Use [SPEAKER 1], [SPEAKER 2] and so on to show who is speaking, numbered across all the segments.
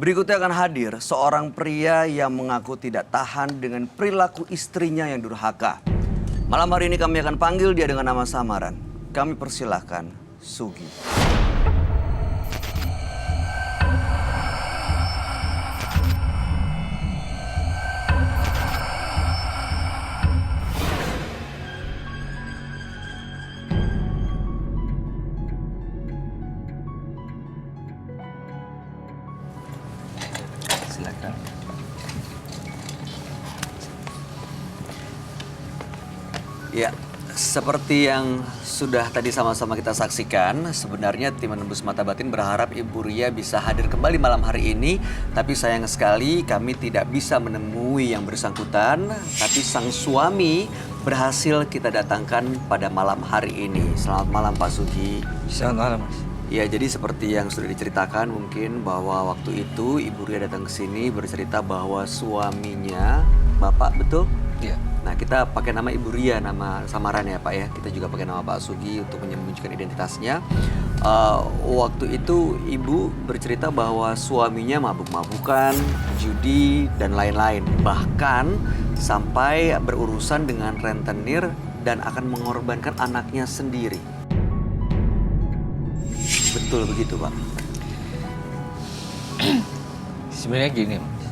[SPEAKER 1] Berikutnya akan hadir seorang pria yang mengaku tidak tahan dengan perilaku istrinya yang durhaka. Malam hari ini kami akan panggil dia dengan nama samaran. Kami persilahkan Sugi. Silakan. Ya, seperti yang sudah tadi sama-sama kita saksikan, sebenarnya tim Menembus Mata Batin berharap Ibu Ria bisa hadir kembali malam hari ini. Tapi sayang sekali kami tidak bisa menemui yang bersangkutan. Tapi sang suami berhasil kita datangkan pada malam hari ini. Selamat malam Pak Sugi.
[SPEAKER 2] Selamat malam, Mas.
[SPEAKER 1] Ya, jadi seperti yang sudah diceritakan mungkin bahwa waktu itu Ibu Ria datang ke sini bercerita bahwa suaminya, Bapak betul?
[SPEAKER 2] Iya.
[SPEAKER 1] Nah, kita pakai nama Ibu Ria, nama samaran ya Pak ya. Kita juga pakai nama Pak Sugi untuk menyembunyikan identitasnya. Waktu itu Ibu bercerita bahwa suaminya mabuk-mabukan, judi, dan lain-lain. Bahkan sampai berurusan dengan rentenir dan akan mengorbankan anaknya sendiri. Betul begitu Pak?
[SPEAKER 2] Sebenarnya gini, Mas.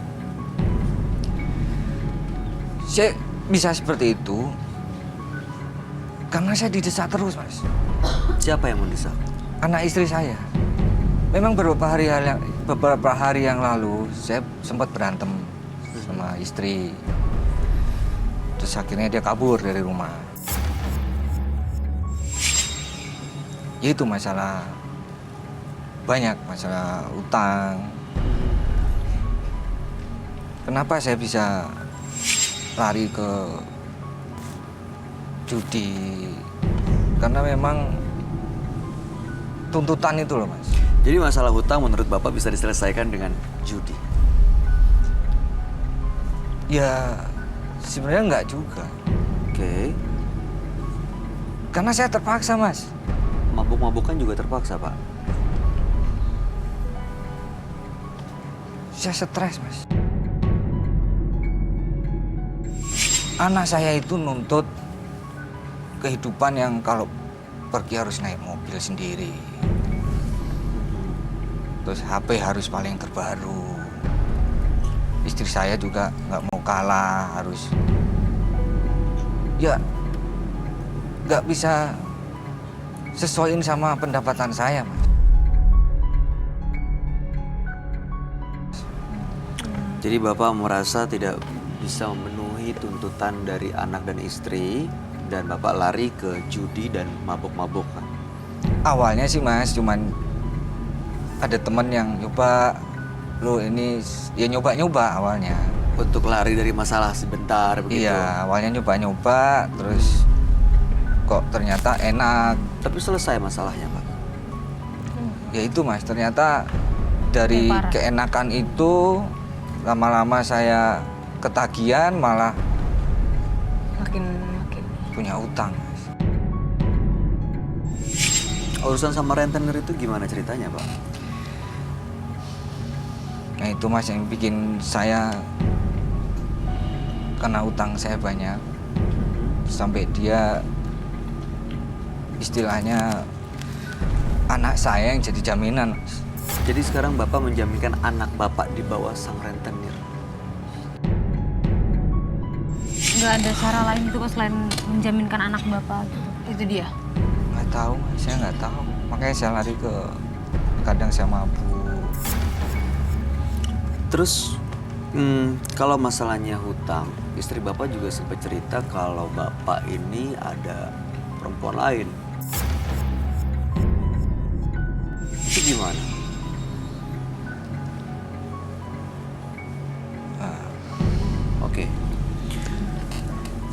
[SPEAKER 2] Saya bisa seperti itu karena saya didesak terus, Mas.
[SPEAKER 1] Siapa yang mendesak?
[SPEAKER 2] Anak istri saya. Memang beberapa hari yang lalu saya sempat berantem sama istri. Terus akhirnya dia kabur dari rumah. Ya itu masalah, banyak masalah utang. Kenapa saya bisa lari ke judi? Karena memang tuntutan itu loh, Mas.
[SPEAKER 1] Jadi masalah hutang menurut Bapak bisa diselesaikan dengan judi?
[SPEAKER 2] Ya sebenarnya enggak juga.
[SPEAKER 1] Oke.
[SPEAKER 2] Karena saya terpaksa, Mas.
[SPEAKER 1] Mabuk-mabukan juga terpaksa Pak?
[SPEAKER 2] Saya stres, Mas. Anak saya itu nuntut kehidupan yang kalau pergi harus naik mobil sendiri. Terus HP harus paling terbaru. Istri saya juga nggak mau kalah, harus ya nggak bisa sesuaiin sama pendapatan saya, Mas.
[SPEAKER 1] Jadi Bapak merasa tidak bisa memenuhi tuntutan dari anak dan istri dan Bapak lari ke judi dan mabuk-mabukan.
[SPEAKER 2] Awalnya sih, Mas, cuman ada temen yang nyoba, lo ini ya nyoba-nyoba awalnya.
[SPEAKER 1] Untuk lari dari masalah sebentar begitu?
[SPEAKER 2] Iya, awalnya nyoba-nyoba, terus kok ternyata enak.
[SPEAKER 1] Tapi selesai masalahnya Pak?
[SPEAKER 2] Ya itu, Mas, ternyata dari keenakan itu lama-lama saya ketagihan, malah
[SPEAKER 3] makin
[SPEAKER 2] punya utang, Mas.
[SPEAKER 1] Urusan sama rentenir itu gimana ceritanya Pak?
[SPEAKER 2] Nah itu, Mas, yang bikin saya kena utang saya banyak. Sampai dia istilahnya anak saya yang jadi jaminan, Mas.
[SPEAKER 1] Jadi sekarang Bapak menjaminkan anak Bapak di bawah sang rentenir?
[SPEAKER 3] nggak ada cara lain gitu Pak selain menjaminkan anak Bapak gitu. Itu dia.
[SPEAKER 2] Nggak tahu, Mas, saya nggak tahu. Makanya saya lari ke, kadang saya mabuk.
[SPEAKER 1] Terus kalau masalahnya hutang, istri Bapak juga sempat cerita kalau Bapak ini ada perempuan lain. Itu gimana? Oke.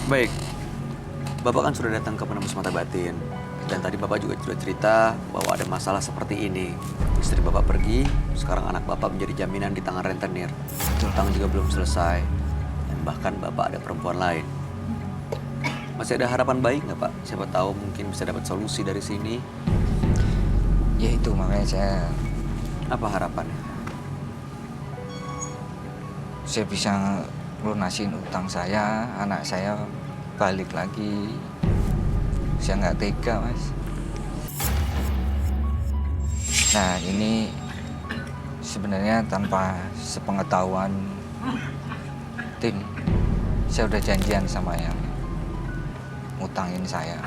[SPEAKER 1] Baik. Bapak kan sudah datang ke Penembus Mata Batin. Dan tadi Bapak juga sudah cerita bahwa ada masalah seperti ini. Istri Bapak pergi, sekarang anak Bapak menjadi jaminan di tangan rentenir. Hutang juga belum selesai. Dan bahkan Bapak ada perempuan lain. Masih ada harapan baik nggak Pak? Siapa tahu mungkin bisa dapat solusi dari sini.
[SPEAKER 2] Ya itu makanya saya
[SPEAKER 1] Apa harapannya?
[SPEAKER 2] saya bisa lunasin utang saya, anak saya balik lagi. Saya nggak tega, Mas. Nah, ini sebenarnya tanpa sepengetahuan tim, saya udah janjian sama yang ngutangin saya.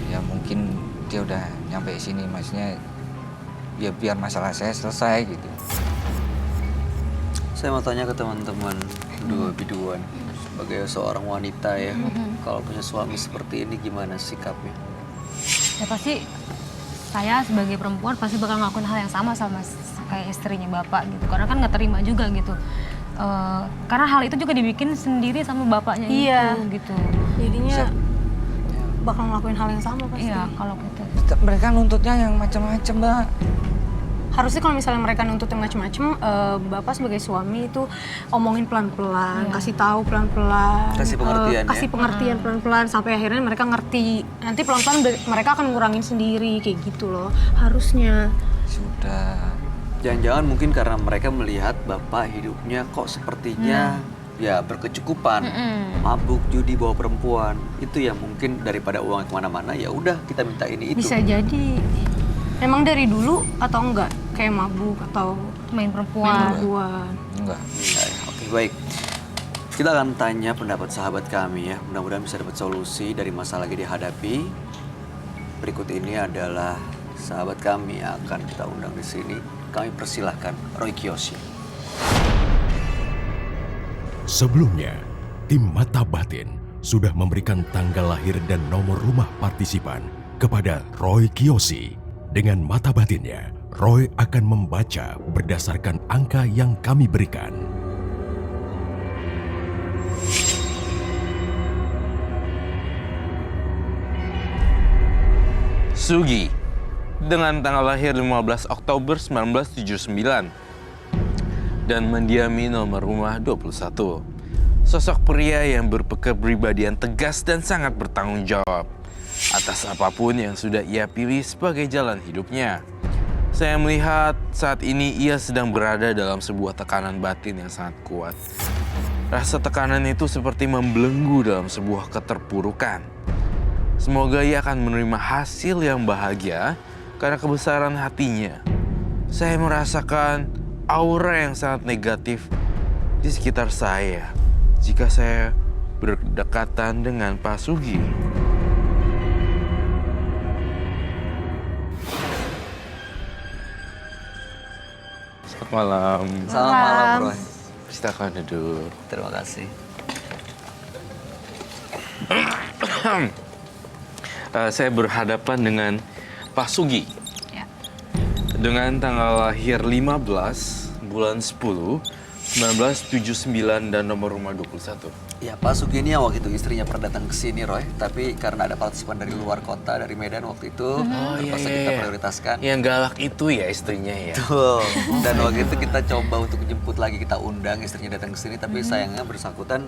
[SPEAKER 2] Ya mungkin dia udah nyampe sini, maksudnya ya biar masalah saya selesai gitu.
[SPEAKER 1] Saya mau tanya ke teman-teman dua biduan, sebagai seorang wanita ya, kalau punya suami seperti ini gimana sikapnya?
[SPEAKER 3] Ya pasti saya sebagai perempuan pasti bakal ngelakuin hal yang sama kayak istrinya bapak gitu. Karena kan nggak terima juga gitu. Karena hal itu juga dibikin sendiri sama bapaknya
[SPEAKER 4] Iya.
[SPEAKER 3] itu gitu.
[SPEAKER 4] Jadinya bakal ngelakuin hal yang sama pasti.
[SPEAKER 3] Iya kalau gitu.
[SPEAKER 2] Mereka nuntutnya yang macam-macam, Mbak.
[SPEAKER 4] Harusnya kalau misalnya mereka nuntut yang macam-macam, bapak sebagai suami itu omongin pelan-pelan, kasih tahu pelan-pelan,
[SPEAKER 1] Kasih pengertian,
[SPEAKER 4] kasih
[SPEAKER 1] ya?
[SPEAKER 4] pengertian pelan-pelan sampai akhirnya mereka ngerti. Nanti pelan-pelan mereka akan ngurangin sendiri kayak gitu loh. Harusnya.
[SPEAKER 2] Sudah.
[SPEAKER 1] Jangan-jangan mungkin karena mereka melihat bapak hidupnya kok sepertinya ya berkecukupan, mabuk, judi, bawa perempuan. Itu ya mungkin daripada uang kemana-mana ya udah kita minta ini itu.
[SPEAKER 4] Bisa jadi. Emang dari dulu atau enggak? Kayak mabuk atau
[SPEAKER 3] Main
[SPEAKER 4] main
[SPEAKER 3] perempuan.
[SPEAKER 4] perempuan?
[SPEAKER 2] Enggak.
[SPEAKER 1] Ya, oke, baik. Kita akan tanya pendapat sahabat kami ya. Mudah-mudahan bisa dapat solusi dari masalah yang dihadapi. Berikut ini adalah sahabat kami yang akan kita undang di sini. Kami persilahkan Roy Kiyoshi.
[SPEAKER 5] Sebelumnya, tim Mata Batin sudah memberikan tanggal lahir dan nomor rumah partisipan kepada Roy Kiyoshi. Dengan mata batinnya, Roy akan membaca berdasarkan angka yang kami berikan.
[SPEAKER 6] Sugi, dengan tanggal lahir 15 Oktober 1979 dan mendiami nomor rumah 21. Sosok pria yang berkepribadian tegas dan sangat bertanggung jawab atas apapun yang sudah ia pilih sebagai jalan hidupnya. Saya melihat saat ini ia sedang berada dalam sebuah tekanan batin yang sangat kuat. Rasa tekanan itu seperti membelenggu dalam sebuah keterpurukan. Semoga ia akan menerima hasil yang bahagia karena kebesaran hatinya. Saya merasakan aura yang sangat negatif di sekitar saya jika saya berdekatan dengan Pak Sugi. Selamat malam.
[SPEAKER 1] Selamat malam, Roy.
[SPEAKER 6] Silakan duduk.
[SPEAKER 1] Terima kasih.
[SPEAKER 6] Saya berhadapan dengan Pak Sugi.
[SPEAKER 3] Ya.
[SPEAKER 6] Dengan tanggal lahir 15 bulan 10 1979 dan nomor rumah 21.
[SPEAKER 1] Ya, Pak Sugi ini yang waktu itu istrinya pernah datang ke sini, Roy. Tapi karena ada partisipan dari luar kota, dari Medan waktu itu, terpaksa kita prioritaskan.
[SPEAKER 6] Yang galak itu ya istrinya ya.
[SPEAKER 1] Betul. Dan waktu itu kita coba untuk jemput lagi, kita undang istrinya datang ke sini, tapi sayangnya bersangkutan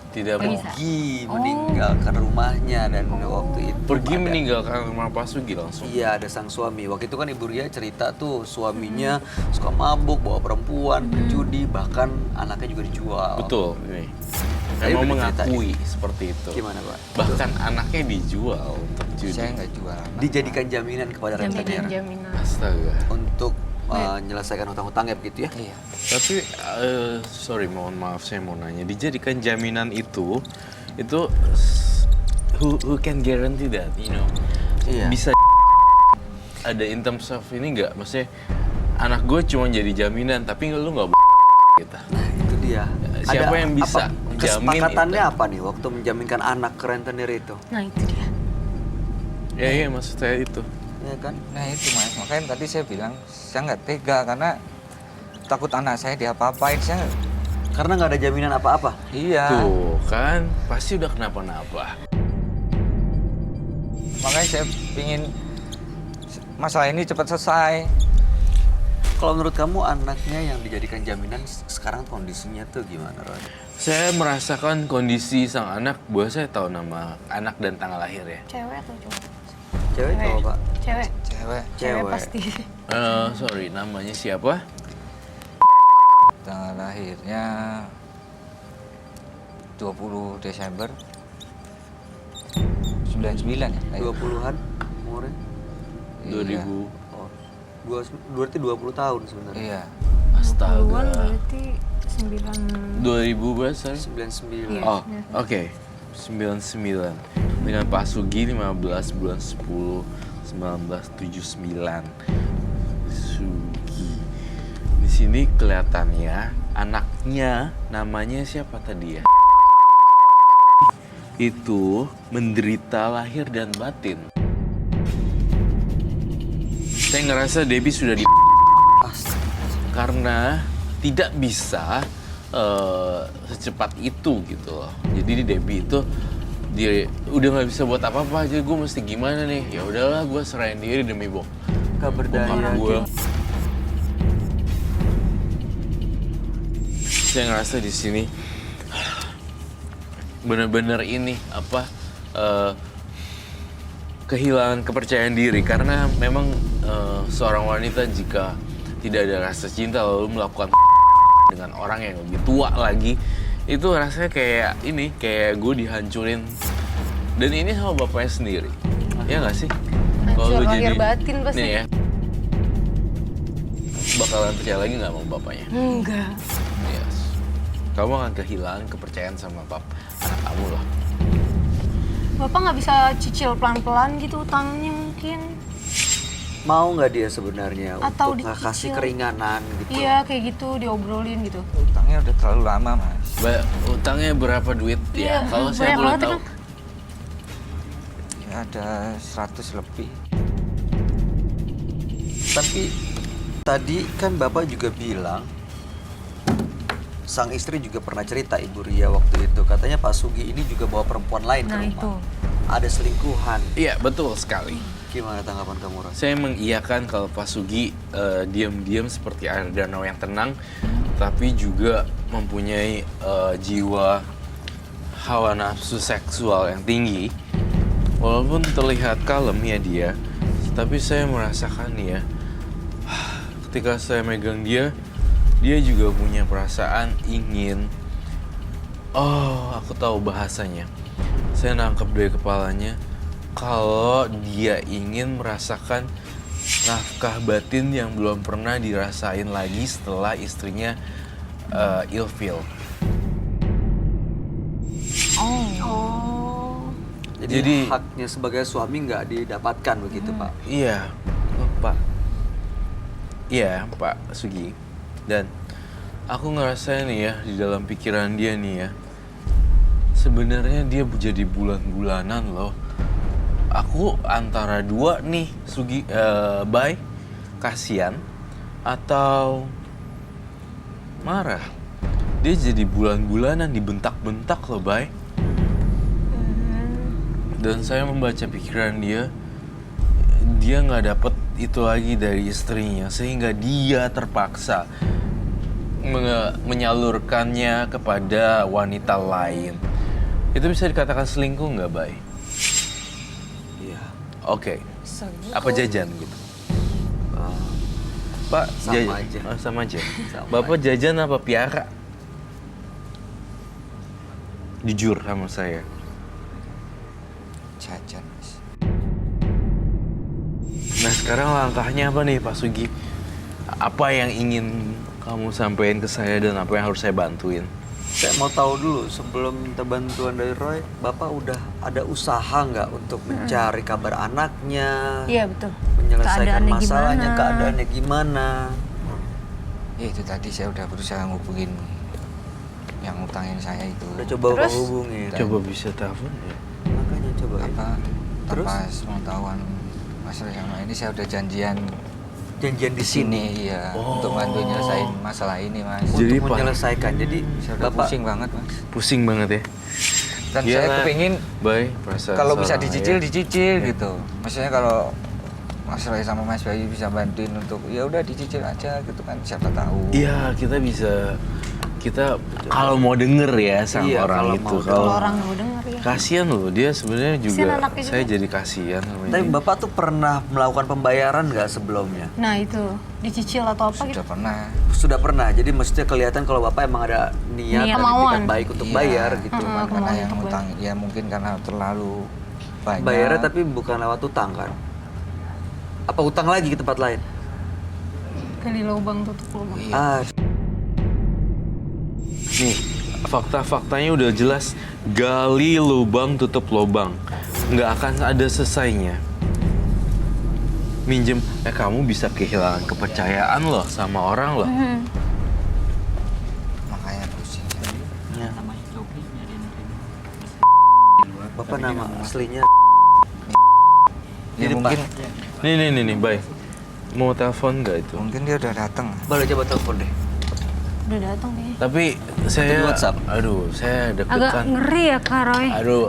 [SPEAKER 6] Tidak mau.
[SPEAKER 1] pergi meninggalkan rumahnya dan waktu itu
[SPEAKER 6] Pergi
[SPEAKER 1] ada-
[SPEAKER 6] meninggalkan rumah Pak Sugi langsung.
[SPEAKER 1] Iya, ada sang suami. Waktu itu kan Ibu Ria cerita tuh suaminya suka mabuk, bawa perempuan, berjudi, bahkan anaknya juga dijual.
[SPEAKER 6] Betul. Ini.
[SPEAKER 1] Saya
[SPEAKER 6] Memang
[SPEAKER 1] udah diceritain.
[SPEAKER 6] mengakui seperti itu.
[SPEAKER 1] Gimana, Pak?
[SPEAKER 6] Bahkan anaknya dijual untuk judi.
[SPEAKER 2] Saya nggak jual.
[SPEAKER 1] Dijadikan jaminan kepada rentenir
[SPEAKER 4] Jaminan.
[SPEAKER 6] Astaga.
[SPEAKER 1] untuk menyelesaikan hutang-hutangnya begitu ya?
[SPEAKER 2] Iya.
[SPEAKER 6] Tapi sorry, mohon maaf saya mau nanya. Dijadikan jaminan itu who can guarantee that, you know?
[SPEAKER 1] Iya.
[SPEAKER 6] Bisa ada in terms of ini nggak? Maksudnya anak gue cuma jadi jaminan, tapi lu nggak gitu.
[SPEAKER 1] Nah, itu dia.
[SPEAKER 6] Siapa yang bisa
[SPEAKER 1] apa,
[SPEAKER 6] jamin
[SPEAKER 1] kesepakatannya
[SPEAKER 6] itu?
[SPEAKER 1] apa nih waktu menjaminkan anak ke rentenir itu?
[SPEAKER 4] Nah itu dia.
[SPEAKER 6] Iya, maksud saya itu.
[SPEAKER 1] Ya kan?
[SPEAKER 2] Nah itu, Mas, makanya tadi saya bilang saya nggak tega karena takut anak saya diapa-apain. Saya
[SPEAKER 1] Karena nggak ada jaminan apa-apa.
[SPEAKER 2] iya.
[SPEAKER 6] Tuh kan, pasti udah kenapa-napa.
[SPEAKER 2] Makanya saya pingin masalah ini cepat selesai.
[SPEAKER 1] Kalau menurut kamu anaknya yang dijadikan jaminan sekarang kondisinya tuh gimana, Roy?
[SPEAKER 6] Saya merasakan kondisi sang anak, buat saya tahu nama anak dan tanggal lahir ya.
[SPEAKER 4] Cewek atau cowok?
[SPEAKER 1] Cewek atau Pak?
[SPEAKER 4] Cewek.
[SPEAKER 2] Cewek.
[SPEAKER 4] Cewek
[SPEAKER 1] Cewek.
[SPEAKER 4] pasti.
[SPEAKER 6] Sorry, namanya siapa?
[SPEAKER 2] Tanggal lahirnya 20 Desember 99 ya? lahir.
[SPEAKER 1] 20-an umurnya?
[SPEAKER 2] Iya.
[SPEAKER 6] 2000.
[SPEAKER 1] Oh, berarti 20 tahun sebenarnya.
[SPEAKER 2] Iya.
[SPEAKER 6] Astaga.
[SPEAKER 4] 20-an berarti 9.
[SPEAKER 6] 2000 berapa sorry?
[SPEAKER 1] 99.
[SPEAKER 4] Iya.
[SPEAKER 6] Oh, oke. 99. Dengan Pak Sugi 15 bulan 10 1979. Sugi. Di sini kelihatannya anaknya namanya siapa tadi ya? Itu menderita lahir dan batin. Saya ngerasa Debbie sudah di karena tidak bisa secepat itu gitu loh. Jadi di Debbie itu dia udah nggak bisa buat apa-apa aja. Gue mesti gimana nih? Ya udahlah, gue serahin diri demi
[SPEAKER 1] Gak berdaya
[SPEAKER 6] gue.
[SPEAKER 1] gitu.
[SPEAKER 6] Saya ngerasa di sini benar-benar ini apa kehilangan kepercayaan diri karena memang seorang wanita jika tidak ada rasa cinta lalu melakukan dengan orang yang lebih tua lagi itu rasanya kayak ini kayak gue dihancurin dan ini sama bapaknya sendiri ya nggak sih
[SPEAKER 4] Hancur
[SPEAKER 6] lu
[SPEAKER 4] lahir batin pasti.
[SPEAKER 6] nih ya bakalan percaya lagi nggak sama bapaknya
[SPEAKER 4] Enggak.
[SPEAKER 6] yes. Kamu akan kehilangan kepercayaan sama anak kamu lah.
[SPEAKER 4] Bapak nggak bisa cicil pelan-pelan gitu utangnya mungkin?
[SPEAKER 1] Mau nggak dia sebenarnya
[SPEAKER 4] Atau
[SPEAKER 1] untuk
[SPEAKER 4] dicicil?
[SPEAKER 1] kasih keringanan gitu?
[SPEAKER 4] Iya kayak gitu diobrolin gitu.
[SPEAKER 2] Utangnya udah terlalu lama mas.
[SPEAKER 6] Utangnya berapa duit
[SPEAKER 4] Iya,
[SPEAKER 6] ya? Kalau saya
[SPEAKER 4] banyak
[SPEAKER 6] boleh
[SPEAKER 4] banget
[SPEAKER 6] tahu.
[SPEAKER 4] emang.
[SPEAKER 2] Ya ada 100 lebih.
[SPEAKER 1] Tapi tadi kan Bapak juga bilang sang istri juga pernah cerita Ibu Ria waktu itu. Katanya Pak Sugi ini juga bawa perempuan lain
[SPEAKER 3] Nah
[SPEAKER 1] ke rumah.
[SPEAKER 3] itu.
[SPEAKER 1] Ada selingkuhan.
[SPEAKER 6] Iya betul sekali.
[SPEAKER 1] Gimana tanggapan kamu, Ros?
[SPEAKER 6] Saya mengiyakan kalau Pak Sugi diam-diam seperti air danau yang tenang, tapi juga mempunyai jiwa hawa nafsu seksual yang tinggi. Walaupun terlihat kalem ya dia, tapi saya merasakan ya, ketika saya megang dia juga punya perasaan ingin. Oh, aku tahu bahasanya. Saya nangkep dari kepalanya kalau dia ingin merasakan nafkah batin yang belum pernah dirasain lagi setelah istrinya ilfeel.
[SPEAKER 4] Oh.
[SPEAKER 1] Jadi haknya sebagai suami nggak didapatkan begitu, Pak?
[SPEAKER 6] Iya, Pak. Iya, Pak Sugi. Dan aku ngerasa nih ya di dalam pikiran dia nih ya, sebenarnya dia jadi bulan-bulanan loh. Aku antara dua nih, Sugi, Bay, kasihan atau marah. Dia jadi bulan-bulanan dibentak-bentak loh, Bay. Dan saya membaca pikiran dia nggak dapet itu lagi dari istrinya, sehingga dia terpaksa menyalurkannya kepada wanita lain. Itu bisa dikatakan selingkuh nggak, Bay?
[SPEAKER 1] Iya.
[SPEAKER 6] Oke. Apa jajan gitu? Pak,
[SPEAKER 1] Sama
[SPEAKER 6] jajan.
[SPEAKER 1] aja.
[SPEAKER 6] Oh, sama aja.
[SPEAKER 1] Sama
[SPEAKER 6] Bapak jajan apa piara? Jujur sama saya.
[SPEAKER 2] Jajan mas.
[SPEAKER 6] Nah sekarang langkahnya apa nih Pak Sugi? Apa yang ingin kamu sampaikan ke saya dan apa yang harus saya bantuin?
[SPEAKER 1] Saya mau tahu dulu sebelum minta bantuan dari Roy, Bapak udah ada usaha nggak untuk mencari kabar anaknya,
[SPEAKER 4] Iya betul.
[SPEAKER 1] menyelesaikan
[SPEAKER 3] Keadaannya
[SPEAKER 1] masalahnya,
[SPEAKER 3] gimana?
[SPEAKER 1] keadaannya gimana?
[SPEAKER 2] Ya itu tadi saya udah berusaha ngubungin yang utangin saya itu.
[SPEAKER 1] Udah coba
[SPEAKER 4] Terus?
[SPEAKER 1] Bapak hubungin.
[SPEAKER 6] Coba bisa telepon ya?
[SPEAKER 1] Makanya coba ya.
[SPEAKER 2] Apa
[SPEAKER 1] Terus?
[SPEAKER 2] pas pengetahuan masalah sama ini saya udah janjian
[SPEAKER 1] Janjian di
[SPEAKER 2] di
[SPEAKER 1] sini
[SPEAKER 2] sini ya untuk bantu nyelesain masalah ini mas.
[SPEAKER 6] Jadi,
[SPEAKER 1] untuk
[SPEAKER 6] Pak,
[SPEAKER 1] menyelesaikan. Jadi
[SPEAKER 2] Saya udah
[SPEAKER 1] Bapak
[SPEAKER 2] pusing banget mas.
[SPEAKER 6] Pusing banget ya?
[SPEAKER 2] Dan saya
[SPEAKER 6] Gila.
[SPEAKER 2] kepingin
[SPEAKER 6] Bay, perasaan
[SPEAKER 2] kalau bisa
[SPEAKER 6] seorang
[SPEAKER 2] dicicil
[SPEAKER 6] ayah.
[SPEAKER 2] dicicil gitu. Maksudnya kalau Mas Roy sama Mas Bayu bisa bantuin untuk ya udah dicicil aja gitu kan siapa tahu.
[SPEAKER 6] Iya, kita bisa. Kita kalau mau denger ya sama
[SPEAKER 1] Iya,
[SPEAKER 6] orang
[SPEAKER 1] kalau
[SPEAKER 6] itu.
[SPEAKER 1] mau
[SPEAKER 4] Kalau orang mau denger ya.
[SPEAKER 6] Kasihan loh, dia sebenarnya
[SPEAKER 4] Kasihan
[SPEAKER 6] juga.
[SPEAKER 4] anaknya
[SPEAKER 6] Saya
[SPEAKER 4] juga.
[SPEAKER 6] jadi kasihan sama
[SPEAKER 1] Tapi
[SPEAKER 6] dia.
[SPEAKER 1] Bapak tuh pernah melakukan pembayaran nggak sebelumnya?
[SPEAKER 4] Nah itu dicicil atau apa gitu.
[SPEAKER 2] Sudah pernah.
[SPEAKER 1] Sudah pernah, jadi maksudnya kelihatan kalau Bapak emang ada niat,
[SPEAKER 4] Niat.
[SPEAKER 1] ada itikat
[SPEAKER 4] Kemauan.
[SPEAKER 1] baik untuk
[SPEAKER 2] Iya.
[SPEAKER 1] bayar gitu.
[SPEAKER 2] Cuman karena
[SPEAKER 4] kemauan
[SPEAKER 2] yang
[SPEAKER 4] untuk
[SPEAKER 2] utang, ya mungkin karena terlalu banyak.
[SPEAKER 1] Bayarnya tapi bukan lewat utang kan? Apa utang lagi ke tempat lain?
[SPEAKER 4] Gali lubang tutup lubang.
[SPEAKER 2] Iya.
[SPEAKER 1] Ah,
[SPEAKER 6] Nih, fakta-faktanya udah jelas. Gali lubang, tutup lubang. Nggak akan ada selesainya. Minjem, kamu bisa kehilangan kepercayaan loh sama orang loh.
[SPEAKER 2] Makanya pusing.
[SPEAKER 1] ya. Bapak nama aslinya
[SPEAKER 2] Ya
[SPEAKER 1] Di depan.
[SPEAKER 2] mungkin
[SPEAKER 6] Nih, Bay. Mau telepon nggak itu?
[SPEAKER 2] mungkin dia udah datang.
[SPEAKER 1] boleh coba telepon deh.
[SPEAKER 4] Udah datang nih.
[SPEAKER 6] Tapi saya,
[SPEAKER 1] di WhatsApp.
[SPEAKER 6] aduh, saya
[SPEAKER 3] Agak
[SPEAKER 6] deg-degan.
[SPEAKER 3] ngeri ya Kak Roy.
[SPEAKER 6] Aduh,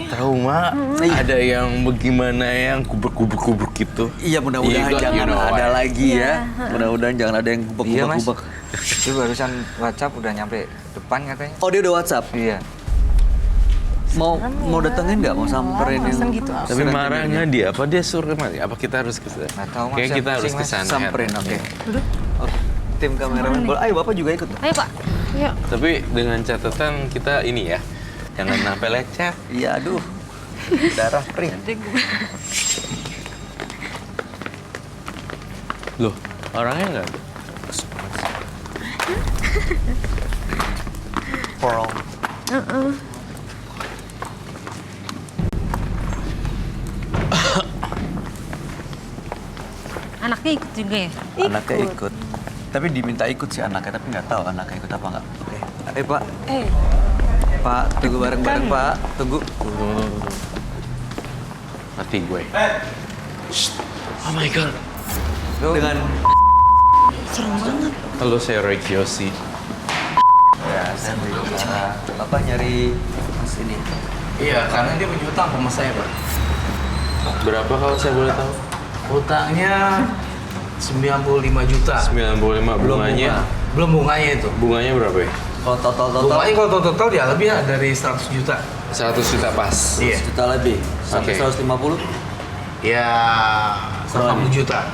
[SPEAKER 6] trauma. Ada yang bagaimana yang kubur-kubur gitu.
[SPEAKER 1] Iya mudah-mudahan
[SPEAKER 6] Iya,
[SPEAKER 1] jangan
[SPEAKER 6] you know
[SPEAKER 1] ada
[SPEAKER 6] why.
[SPEAKER 1] lagi ya. Mudah-mudahan jangan ada yang
[SPEAKER 2] Iya, Mas.
[SPEAKER 1] gubek-gubek.
[SPEAKER 2] Itu barusan WhatsApp udah nyampe depan katanya.
[SPEAKER 1] Oh dia udah WhatsApp.
[SPEAKER 2] Iya.
[SPEAKER 1] Mau datengin nggak? Mau samperin yang
[SPEAKER 4] Masa gitu.
[SPEAKER 6] Tapi marahnya dia, apa dia suruh mati? Apa kita harus ke sana?
[SPEAKER 2] Nggak tahu, Mas.
[SPEAKER 6] Kayak
[SPEAKER 2] Saya
[SPEAKER 6] kita harus
[SPEAKER 2] pusing,
[SPEAKER 6] ke
[SPEAKER 2] Mas.
[SPEAKER 6] sana.
[SPEAKER 1] Samperin, oke. Oke. Tim kameramen boleh. Ayo Bapak juga ikut.
[SPEAKER 3] Ayo Pak.
[SPEAKER 4] Iya.
[SPEAKER 6] Tapi dengan catatan kita ini ya, jangan sampai lecet.
[SPEAKER 1] Iya aduh. Darah kering.
[SPEAKER 6] Loh, orangnya nggak ada.
[SPEAKER 1] Porong.
[SPEAKER 3] Anaknya ikut juga ya?
[SPEAKER 1] Anaknya ikut. Tapi diminta ikut sih anaknya, tapi nggak tahu anaknya ikut apa nggak. Oke. Ayo Pak. Pak, tunggu bareng-bareng Pak. Tunggu.
[SPEAKER 6] Mati gue. Shh. Oh my god.
[SPEAKER 1] Dengan
[SPEAKER 6] Halo, saya Roy Kiyoshi.
[SPEAKER 1] ya, saya beli cara. Bapak nyari mas ini.
[SPEAKER 7] Iya, karena dia punya utang sama saya, Pak.
[SPEAKER 6] Berapa kalau saya boleh tahu?
[SPEAKER 7] Utangnya 95 juta.
[SPEAKER 6] 95 bunganya.
[SPEAKER 7] Belum bunganya itu.
[SPEAKER 6] Bunganya berapa ya?
[SPEAKER 1] Kalau total
[SPEAKER 7] Bunganya kalau total dia lebih dari 100 juta.
[SPEAKER 6] 100 juta pas.
[SPEAKER 7] Iya.
[SPEAKER 1] juta lebih sampai
[SPEAKER 6] Oke.
[SPEAKER 1] 150.
[SPEAKER 7] Ya, 150 juta.